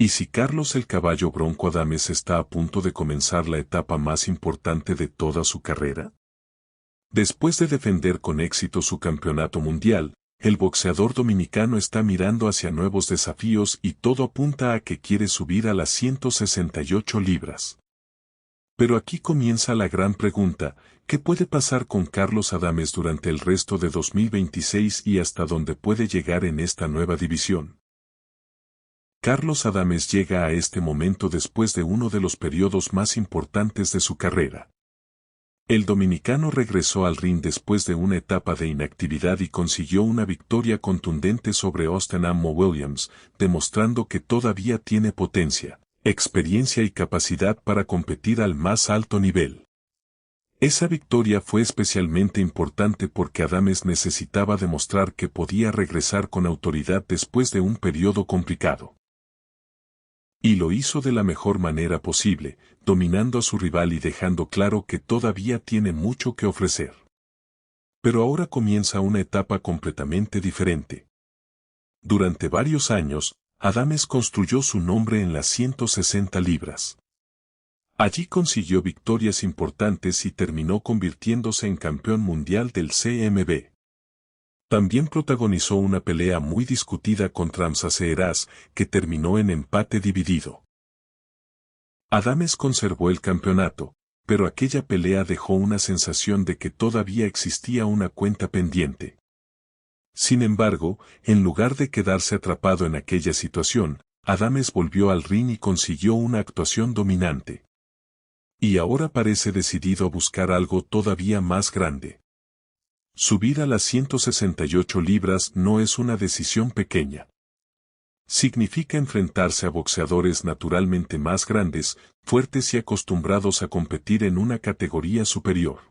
¿Y si Carlos el Caballo Bronco Adames está a punto de comenzar la etapa más importante de toda su carrera? Después de defender con éxito su campeonato mundial, el boxeador dominicano está mirando hacia nuevos desafíos y todo apunta a que quiere subir a las 168 libras. Pero aquí comienza la gran pregunta: ¿qué puede pasar con Carlos Adames durante el resto de 2026 y hasta dónde puede llegar en esta nueva división? Carlos Adames llega a este momento después de uno de los periodos más importantes de su carrera. El dominicano regresó al ring después de una etapa de inactividad y consiguió una victoria contundente sobre Austin Ammo Williams, demostrando que todavía tiene potencia, experiencia y capacidad para competir al más alto nivel. Esa victoria fue especialmente importante porque Adames necesitaba demostrar que podía regresar con autoridad después de un periodo complicado. Y lo hizo de la mejor manera posible, dominando a su rival y dejando claro que todavía tiene mucho que ofrecer. Pero ahora comienza una etapa completamente diferente. Durante varios años, Adames construyó su nombre en las 160 libras. Allí consiguió victorias importantes y terminó convirtiéndose en campeón mundial del CMB. También protagonizó una pelea muy discutida contra Hamza Sheeraz, que terminó en empate dividido. Adames conservó el campeonato, pero aquella pelea dejó una sensación de que todavía existía una cuenta pendiente. Sin embargo, en lugar de quedarse atrapado en aquella situación, Adames volvió al ring y consiguió una actuación dominante. Y ahora parece decidido a buscar algo todavía más grande. Subir a las 168 libras no es una decisión pequeña. Significa enfrentarse a boxeadores naturalmente más grandes, fuertes y acostumbrados a competir en una categoría superior.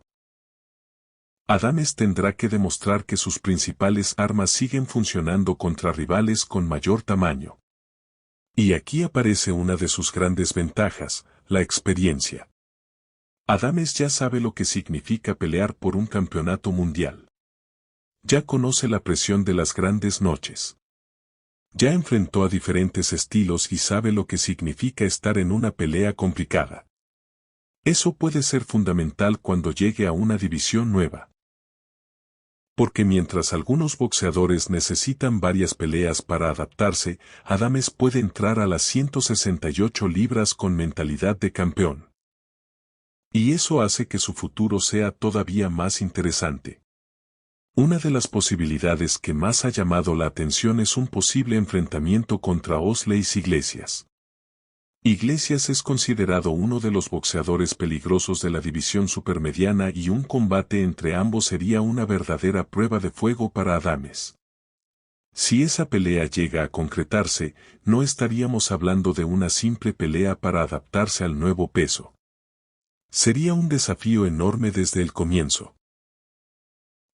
Adames tendrá que demostrar que sus principales armas siguen funcionando contra rivales con mayor tamaño. Y aquí aparece una de sus grandes ventajas, la experiencia. Adames ya sabe lo que significa pelear por un campeonato mundial. Ya conoce la presión de las grandes noches. Ya enfrentó a diferentes estilos y sabe lo que significa estar en una pelea complicada. Eso puede ser fundamental cuando llegue a una división nueva. Porque mientras algunos boxeadores necesitan varias peleas para adaptarse, Adames puede entrar a las 168 libras con mentalidad de campeón. Y eso hace que su futuro sea todavía más interesante. Una de las posibilidades que más ha llamado la atención es un posible enfrentamiento contra Oslley Iglesias. Iglesias es considerado uno de los boxeadores peligrosos de la división supermediana y un combate entre ambos sería una verdadera prueba de fuego para Adames. Si esa pelea llega a concretarse, no estaríamos hablando de una simple pelea para adaptarse al nuevo peso. Sería un desafío enorme desde el comienzo.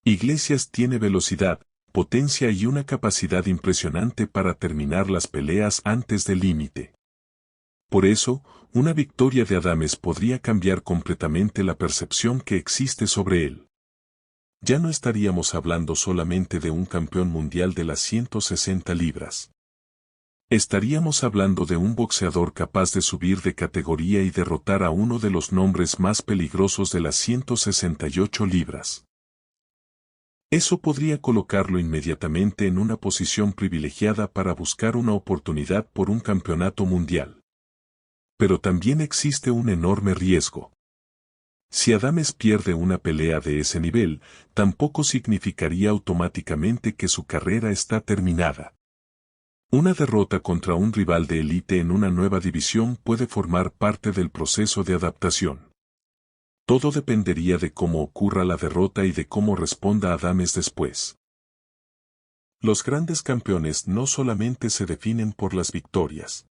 Iglesias tiene velocidad, potencia y una capacidad impresionante para terminar las peleas antes del límite. Por eso, una victoria de Adames podría cambiar completamente la percepción que existe sobre él. Ya no estaríamos hablando solamente de un campeón mundial de las 160 libras. Estaríamos hablando de un boxeador capaz de subir de categoría y derrotar a uno de los nombres más peligrosos de las 168 libras. Eso podría colocarlo inmediatamente en una posición privilegiada para buscar una oportunidad por un campeonato mundial. Pero también existe un enorme riesgo. Si Adames pierde una pelea de ese nivel, tampoco significaría automáticamente que su carrera está terminada. Una derrota contra un rival de élite en una nueva división puede formar parte del proceso de adaptación. Todo dependería de cómo ocurra la derrota y de cómo responda Adames después. Los grandes campeones no solamente se definen por las victorias.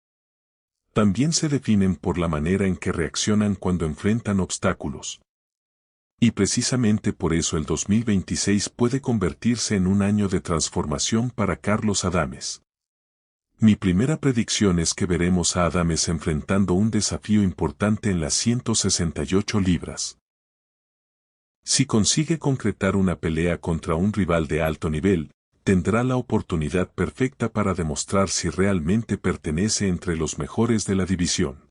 También se definen por la manera en que reaccionan cuando enfrentan obstáculos. Y precisamente por eso el 2026 puede convertirse en un año de transformación para Carlos Adames. Mi primera predicción es que veremos a Adames enfrentando un desafío importante en las 168 libras. Si consigue concretar una pelea contra un rival de alto nivel, tendrá la oportunidad perfecta para demostrar si realmente pertenece entre los mejores de la división.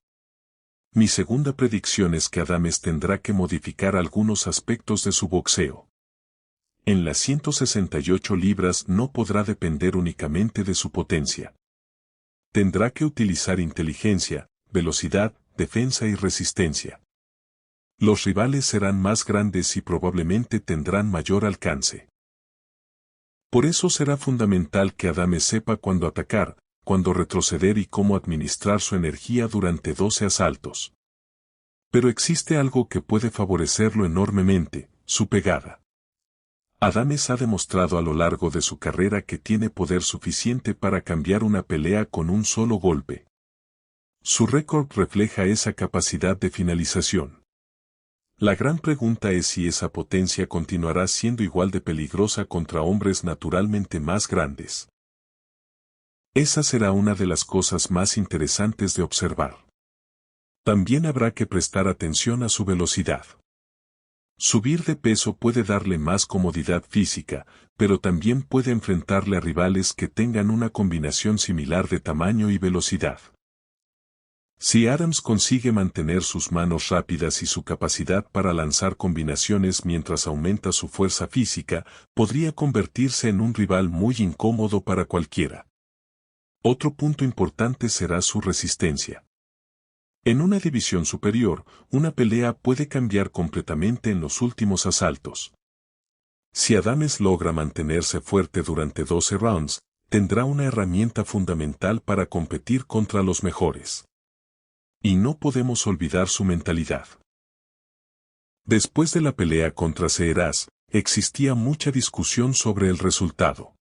Mi segunda predicción es que Adames tendrá que modificar algunos aspectos de su boxeo. En las 168 libras no podrá depender únicamente de su potencia. Tendrá que utilizar inteligencia, velocidad, defensa y resistencia. Los rivales serán más grandes y probablemente tendrán mayor alcance. Por eso será fundamental que Adames sepa cuándo atacar, cuándo retroceder y cómo administrar su energía durante 12 asaltos. Pero existe algo que puede favorecerlo enormemente, su pegada. Adames ha demostrado a lo largo de su carrera que tiene poder suficiente para cambiar una pelea con un solo golpe. Su récord refleja esa capacidad de finalización. La gran pregunta es si esa potencia continuará siendo igual de peligrosa contra hombres naturalmente más grandes. Esa será una de las cosas más interesantes de observar. También habrá que prestar atención a su velocidad. Subir de peso puede darle más comodidad física, pero también puede enfrentarle a rivales que tengan una combinación similar de tamaño y velocidad. Si Adams consigue mantener sus manos rápidas y su capacidad para lanzar combinaciones mientras aumenta su fuerza física, podría convertirse en un rival muy incómodo para cualquiera. Otro punto importante será su resistencia. En una división superior, una pelea puede cambiar completamente en los últimos asaltos. Si Adames logra mantenerse fuerte durante 12 rounds, tendrá una herramienta fundamental para competir contra los mejores. Y no podemos olvidar su mentalidad. Después de la pelea contra Seeraz, existía mucha discusión sobre el resultado.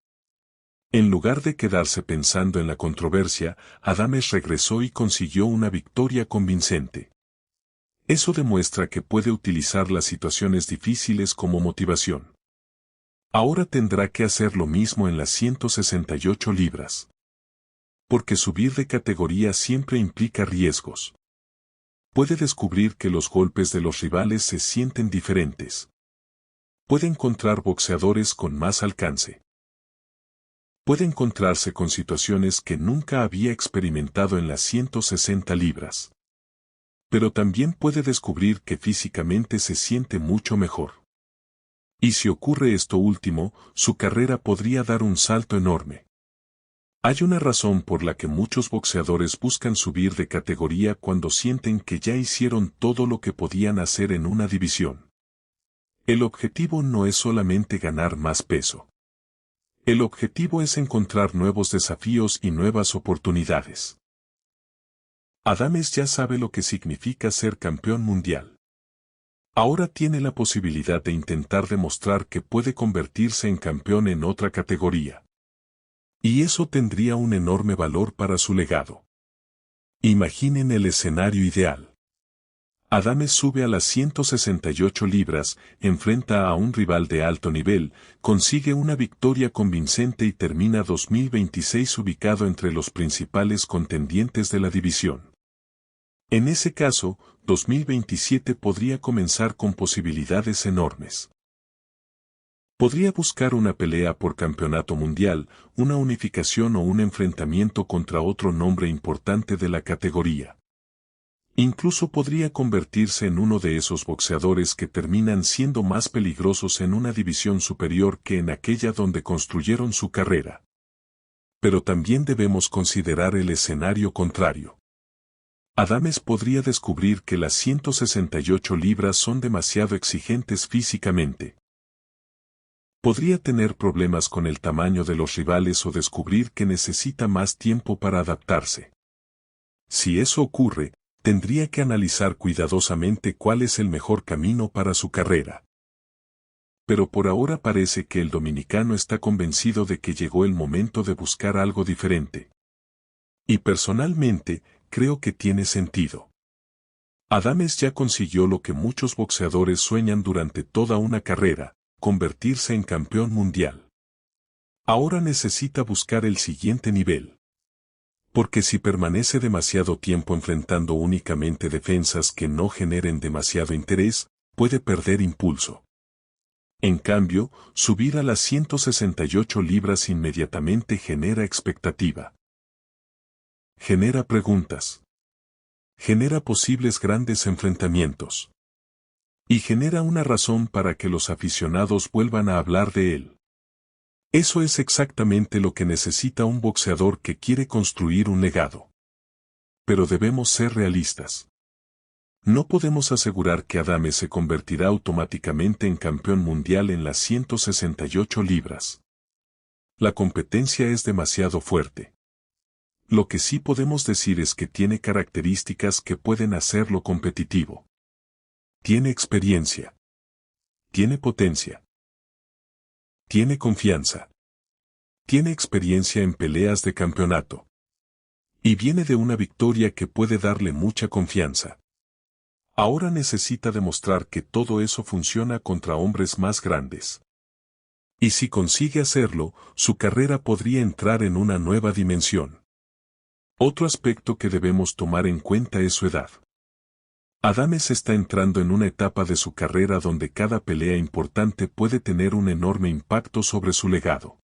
En lugar de quedarse pensando en la controversia, Adames regresó y consiguió una victoria convincente. Eso demuestra que puede utilizar las situaciones difíciles como motivación. Ahora tendrá que hacer lo mismo en las 168 libras. Porque subir de categoría siempre implica riesgos. Puede descubrir que los golpes de los rivales se sienten diferentes. Puede encontrar boxeadores con más alcance. Puede encontrarse con situaciones que nunca había experimentado en las 160 libras. Pero también puede descubrir que físicamente se siente mucho mejor. Y si ocurre esto último, su carrera podría dar un salto enorme. Hay una razón por la que muchos boxeadores buscan subir de categoría cuando sienten que ya hicieron todo lo que podían hacer en una división. El objetivo no es solamente ganar más peso. El objetivo es encontrar nuevos desafíos y nuevas oportunidades. Adames ya sabe lo que significa ser campeón mundial. Ahora tiene la posibilidad de intentar demostrar que puede convertirse en campeón en otra categoría. Y eso tendría un enorme valor para su legado. Imaginen el escenario ideal. Adames sube a las 168 libras, enfrenta a un rival de alto nivel, consigue una victoria convincente y termina 2026 ubicado entre los principales contendientes de la división. En ese caso, 2027 podría comenzar con posibilidades enormes. Podría buscar una pelea por campeonato mundial, una unificación o un enfrentamiento contra otro nombre importante de la categoría. Incluso podría convertirse en uno de esos boxeadores que terminan siendo más peligrosos en una división superior que en aquella donde construyeron su carrera. Pero también debemos considerar el escenario contrario. Adames podría descubrir que las 168 libras son demasiado exigentes físicamente. Podría tener problemas con el tamaño de los rivales o descubrir que necesita más tiempo para adaptarse. Si eso ocurre, tendría que analizar cuidadosamente cuál es el mejor camino para su carrera. Pero por ahora parece que el dominicano está convencido de que llegó el momento de buscar algo diferente. Y personalmente, creo que tiene sentido. Adames ya consiguió lo que muchos boxeadores sueñan durante toda una carrera, convertirse en campeón mundial. Ahora necesita buscar el siguiente nivel. Porque si permanece demasiado tiempo enfrentando únicamente defensas que no generen demasiado interés, puede perder impulso. En cambio, subir a las 168 libras inmediatamente genera expectativa. Genera preguntas. Genera posibles grandes enfrentamientos. Y genera una razón para que los aficionados vuelvan a hablar de él. Eso es exactamente lo que necesita un boxeador que quiere construir un legado. Pero debemos ser realistas. No podemos asegurar que Adame se convertirá automáticamente en campeón mundial en las 168 libras. La competencia es demasiado fuerte. Lo que sí podemos decir es que tiene características que pueden hacerlo competitivo. Tiene experiencia. Tiene potencia. Tiene confianza. Tiene experiencia en peleas de campeonato. Y viene de una victoria que puede darle mucha confianza. Ahora necesita demostrar que todo eso funciona contra hombres más grandes. Y si consigue hacerlo, su carrera podría entrar en una nueva dimensión. Otro aspecto que debemos tomar en cuenta es su edad. Adames está entrando en una etapa de su carrera donde cada pelea importante puede tener un enorme impacto sobre su legado.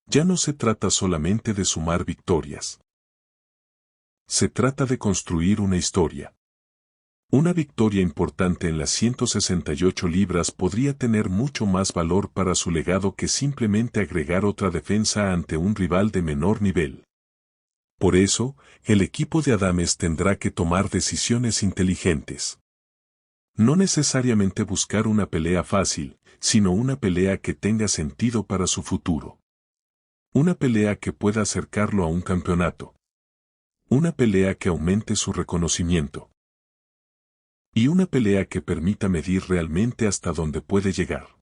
Ya no se trata solamente de sumar victorias. Se trata de construir una historia. Una victoria importante en las 168 libras podría tener mucho más valor para su legado que simplemente agregar otra defensa ante un rival de menor nivel. Por eso, el equipo de Adames tendrá que tomar decisiones inteligentes. No necesariamente buscar una pelea fácil, sino una pelea que tenga sentido para su futuro. Una pelea que pueda acercarlo a un campeonato. Una pelea que aumente su reconocimiento. Y una pelea que permita medir realmente hasta dónde puede llegar.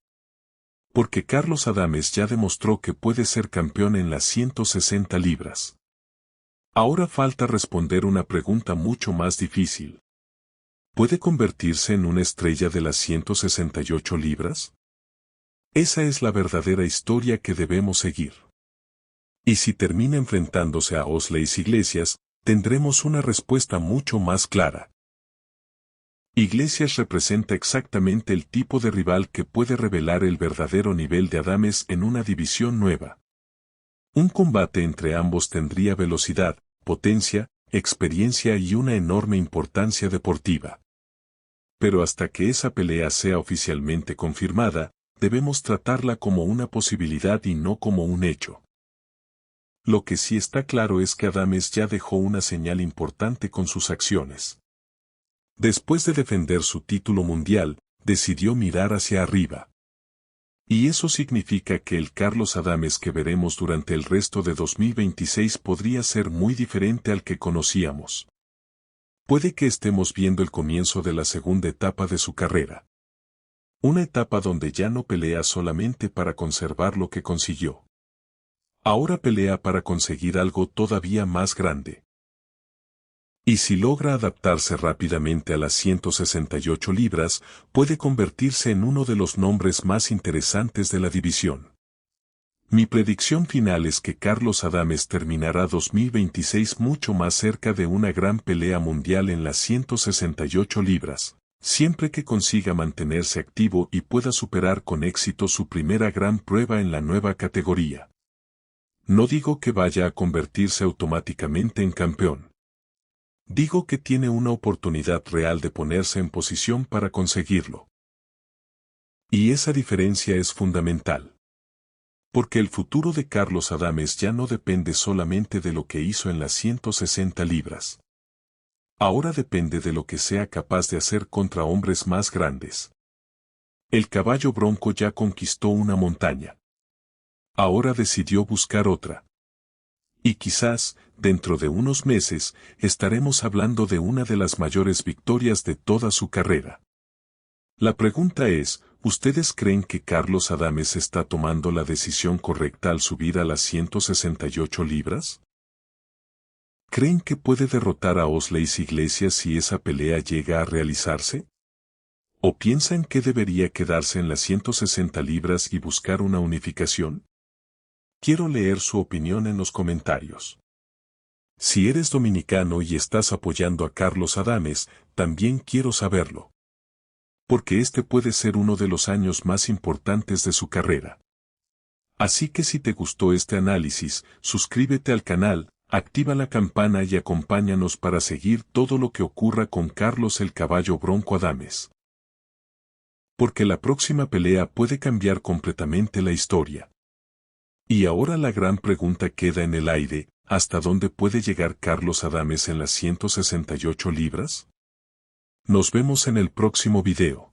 Porque Carlos Adames ya demostró que puede ser campeón en las 160 libras. Ahora falta responder una pregunta mucho más difícil. ¿Puede convertirse en una estrella de las 168 libras? Esa es la verdadera historia que debemos seguir. Y si termina enfrentándose a Osley Iglesias, tendremos una respuesta mucho más clara. Iglesias representa exactamente el tipo de rival que puede revelar el verdadero nivel de Adames en una división nueva. Un combate entre ambos tendría velocidad, potencia, experiencia y una enorme importancia deportiva. Pero hasta que esa pelea sea oficialmente confirmada, debemos tratarla como una posibilidad y no como un hecho. Lo que sí está claro es que Adames ya dejó una señal importante con sus acciones. Después de defender su título mundial, decidió mirar hacia arriba. Y eso significa que el Carlos Adames que veremos durante el resto de 2026 podría ser muy diferente al que conocíamos. Puede que estemos viendo el comienzo de la segunda etapa de su carrera. Una etapa donde ya no pelea solamente para conservar lo que consiguió. Ahora pelea para conseguir algo todavía más grande. Y si logra adaptarse rápidamente a las 168 libras, puede convertirse en uno de los nombres más interesantes de la división. Mi predicción final es que Carlos Adames terminará 2026 mucho más cerca de una gran pelea mundial en las 168 libras, siempre que consiga mantenerse activo y pueda superar con éxito su primera gran prueba en la nueva categoría. No digo que vaya a convertirse automáticamente en campeón. Digo que tiene una oportunidad real de ponerse en posición para conseguirlo. Y esa diferencia es fundamental. Porque el futuro de Carlos Adames ya no depende solamente de lo que hizo en las 160 libras. Ahora depende de lo que sea capaz de hacer contra hombres más grandes. El caballo bronco ya conquistó una montaña. Ahora decidió buscar otra. Y quizás, dentro de unos meses, estaremos hablando de una de las mayores victorias de toda su carrera. La pregunta es, ¿ustedes creen que Carlos Adames está tomando la decisión correcta al subir a las 168 libras? ¿Creen que puede derrotar a Osley Iglesias si esa pelea llega a realizarse? ¿O piensan que debería quedarse en las 160 libras y buscar una unificación? Quiero leer su opinión en los comentarios. Si eres dominicano y estás apoyando a Carlos Adames, también quiero saberlo. porque este puede ser uno de los años más importantes de su carrera. Así que si te gustó este análisis, suscríbete al canal, activa la campana y acompáñanos para seguir todo lo que ocurra con Carlos el Caballo Bronco Adames. Porque la próxima pelea puede cambiar completamente la historia. Y ahora la gran pregunta queda en el aire, ¿hasta dónde puede llegar Carlos Adames en las 168 libras? Nos vemos en el próximo video.